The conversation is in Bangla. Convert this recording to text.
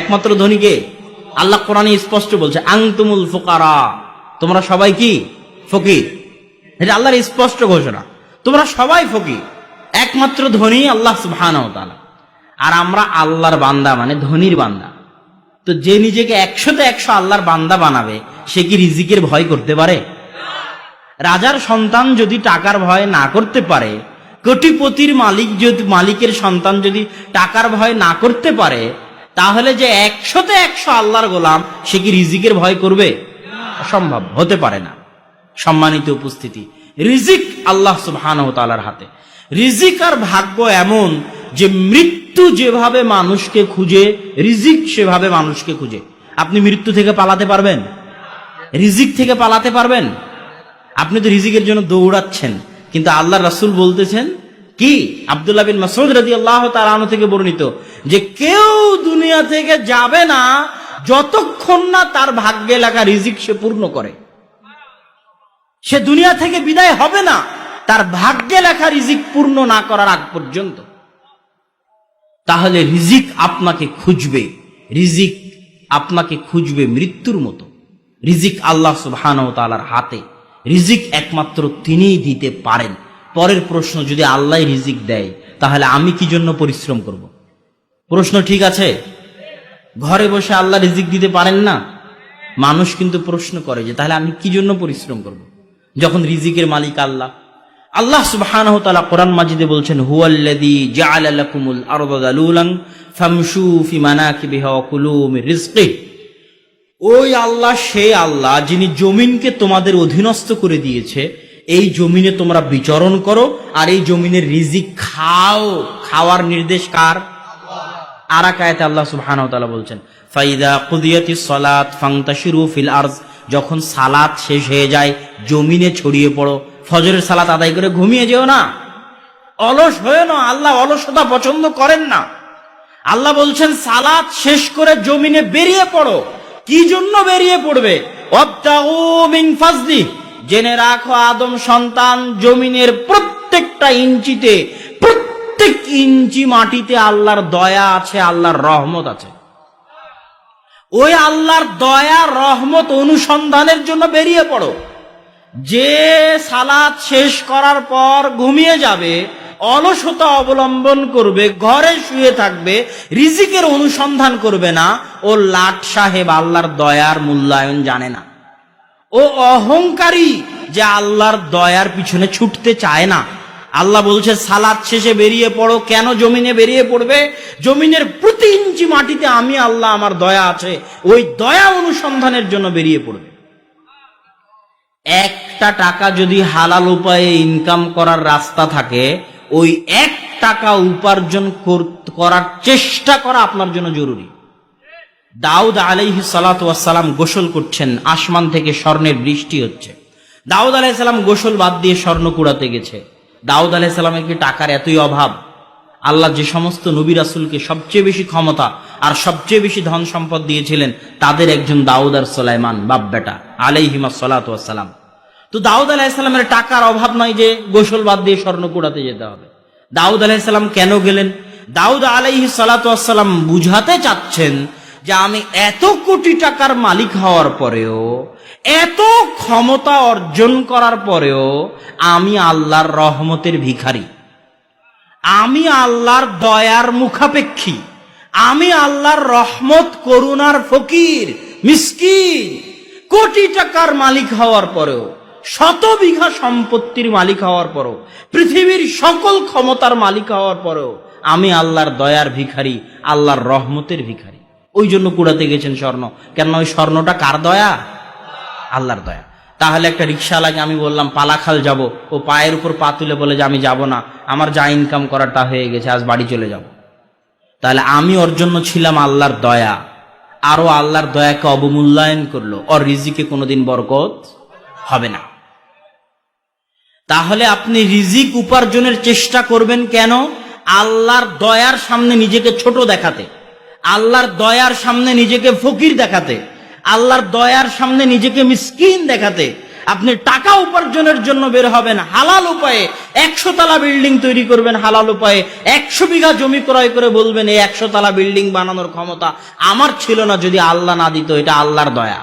একমাত্র ধনী কে? আল্লাহ কোরআনে স্পষ্ট বলছে আনতুমুল ফুকারা, তোমরা সবাই কি ফকির। এটা আল্লাহর স্পষ্ট ঘোষণা, তোমরা সবাই ফকির, একমাত্র ধনী আল্লাহ সুবহানাহু ওয়া তাআলা। আর আমরা আল্লাহর বান্দা, মানে ধনীর বান্দা। তো যে নিজেকে 100তে 100 আল্লাহর বান্দা বানাবে, সে কি রিজিকের ভয় করতে পারে? রাজার সন্তান যদি টাকার ভয় না করতে পারে, কোটিপতির মালিকের সন্তান যদি টাকার ভয় না করতে পারে, তাহলে যে 100তে 100 আল্লাহর গোলাম, সে কি রিজিকের ভয় করবে? অসম্ভব, হতে পারে না। সম্মানিত উপস্থিতি, রিজিক আল্লাহ সুবহানাহু ওয়া তাআলার হাতে। রিজিক আর ভাগ্য এমন যে মৃত্যু যেভাবে মানুষকে খুঁজে, রিজিক সেভাবে মানুষকে খুঁজে। আপনি মৃত্যু থেকে পালাতে পারবেন? রিজিক থেকে পালাতে পারবেন? আপনি তো রিজিকের জন্য দৌড়াচ্ছেন, কিন্তু আল্লাহর রাসূল বলতেছেন কি, আব্দুল্লাহ বিন মাসউদ রাদিয়াল্লাহু তাআলা আনহু থেকে বর্ণিত, যে কেউ দুনিয়া থেকে যাবে না যতক্ষণ না তার ভাগ্যে লেখা রিজিক সে পূর্ণ করে। সে দুনিয়া থেকে বিদায় হবে না তার ভাগ্যে লেখা রিজিক পূর্ণ না করার আগ পর্যন্ত। তাহলে রিজিক আপনাকে খুঁজবে, রিজিক আপনাকে খুঁজবে মৃত্যুর মতো। রিজিক আল্লাহ সুবহানাহু ওয়া তাআলার হাতে, রিজিক একমাত্র তিনিই দিতে পারেন। পরের প্রশ্ন, যদি আল্লাহ রিজিক দেয়, তাহলে আমি কি জন্য পরিশ্রম করব? প্রশ্ন ঠিক আছে? ঘরে বসে আল্লাহ রিজিক দিতে পারেন না? মানুষ কিন্তু প্রশ্ন করে যে তাহলে আমি কি জন্য পরিশ্রম করব, যখন রিজিকের মালিক আল্লাহ। আল্লাহ সুবহানাহু ওয়া তাআলা কোরআন মাজিদে বলছেন, হুয়াল্লাযী জাআলা লাকুমুল আরদা যালুলান ফামশু ফি মানাকিবিহা ওয়া কুলু মির রিজকিহি। ওই আল্লাহ, সেই আল্লাহ যিনি জমিনকে তোমাদের অধীনস্থ করে দিয়েছে, এই জমিনে তোমরা বিচরণ করো আর এই জমিনের রিজিক খাও। খাওয়ার নির্দেশ কার? আর এক আয়াতে আল্লাহ সুবহানাহু ওয়া তাআলা বলছেন, ফাইদা কুদিয়াতিস সালাত ফান্তাশিরু ফিল আরজ। যখন সালাত শেষ হয়ে যায়, জমিনে ছড়িয়ে পড়ো। ফজরের সালাত আদায় করে ঘুমিয়ে যেও না, অলস হয়ে না। আল্লাহ অলসতা পছন্দ করেন না। আল্লাহ বলছেন সালাত শেষ করে জমিনে বেরিয়ে পড়ো। কি জন্য বেরিয়ে পড়বে? ওয়াবতাগু মিন ফাজলি। জেনে রাখো আদম সন্তান, জমিনের প্রত্যেকটা ইঞ্চিতে, প্রত্যেক ইঞ্চি মাটিতে আল্লাহর দয়া আছে, আল্লাহর রহমত আছে। ওই আল্লাহর দয়া রহমত অনুসন্ধানের জন্য বেরিয়ে পড়ো। যে সালাত শেষ করার পর ঘুমিয়ে যাবে, অলসতা অবলম্বন করবে, ঘরে শুয়ে থাকবে, রিজিকের অনুসন্ধান করবে না, ও লাট সাহেব, আল্লাহর দয়ার মূল্যায়ন জানে না। ও অহংকারী, যে আল্লাহর দয়ার পিছনে ছুটতে চায় না। আল্লাহ বলছে সালাত শেষে বেরিয়ে পড়ো। কেন জমিনে বেরিয়ে পড়বে? জমিনের প্রতি ইঞ্চি মাটিতে আমি আল্লাহ, আমার দয়া আছে, ওই দয়া অনুসন্ধানের জন্য বেরিয়ে পড়বে। একটা টাকা যদি হালাল উপায়ে ইনকাম করার রাস্তা থাকে, ওই 1 টাকা উপার্জন করার চেষ্টা করা আপনার জন্য জরুরি। দাউদ আলাইহিস সালাতু ওয়াস সালাম গোসল করছেন, আসমান থেকে স্বর্ণের বৃষ্টি হচ্ছে। দাউদ আলাইহিস সালাম গোসল বাদ দিয়ে স্বর্ণ কুড়াতে গেছে। দাউদ আলাইহিস সালামের কি টাকার এতই অভাব? আল্লাহ যে সমস্ত নবী রাসূলকে সবচেয়ে বেশি ক্ষমতা আর সবচেয়ে বেশি ধন সম্পদ দিয়েছিলেন, তাদের একজন দাউদ আর সুলাইমান, বাপ বেটা আলাইহিমাস সালাতু ওয়াস সালাম। তো দাউদ আলাইহিস সালামের টাকার অভাব নয় যে গোসল বাদ দিয়ে স্বর্ণ কুড়াতে যেতে হবে। দাউদ আলাইহিস সালাম কেন গেলেন? দাউদ আলাইহিস সালাতু ওয়াস সালাম বুঝাতে চাচ্ছেন যে আমি এত কোটি টাকার মালিক হওয়ার পরেও, এত ক্ষমতা অর্জন করার পরেও আমি আল্লাহর রহমতের ভিখারি, আমি আল্লাহর দয়ার মুখাপেক্ষী, আমি আল্লাহর রহমত করুণার ফকির, মিসকিন। কোটি টাকার মালিক হওয়ার পরেও, 100 বিঘা সম্পত্তির মালিক হওয়ার পরেও, পৃথিবীর সকল ক্ষমতার মালিক হওয়ার পরেও আমি আল্লাহর দয়ার ভিখারি, আল্লাহর রহমতের ভিখারি। ওই জন্য কুড়াতে গেছেন স্বর্ণ। কেন? ওই স্বর্ণটা কার দয়া? আল্লাহর দয়া। তাহলে একটা রিকশাওয়ালাকে আমি বললাম পালাখাল যাব, ও পায়ের উপর পা তুলে বলে যে আমি যাব না, আমার যা ইনকাম করারটা হয়ে গেছে, আজ বাড়ি চলে যাব। তাহলে আমি ওর জন্য ছিলাম আল্লাহর দয়া, আরো আল্লাহর দয়াকে অবমূল্যায়ন করলো, ওর রিজিকে কোনোদিন বরকত হবে না। তাহলে আপনি রিজিক উপার্জনের চেষ্টা করবেন কেন? আল্লাহর দয়ার সামনে নিজেকে ছোট দেখাতে, আল্লাহর দয়ার সামনে নিজেকে ফকির দেখাতে, আল্লাহর দয়ার সামনে নিজেকে মিসকিন দেখাতে, আপনি টাকা উপার্জনের জন্য বের হবেন হালাল উপায়ে, 100 তলা বিল্ডিং তৈরি করবেন হালাল উপায়ে, 100 বিঘা জমি ক্রয় করে বলবেন এই 100 তলা বিল্ডিং বানানোর ক্ষমতা আমার ছিল না, যদি আল্লাহ না দিত, এটা আল্লাহর দয়া।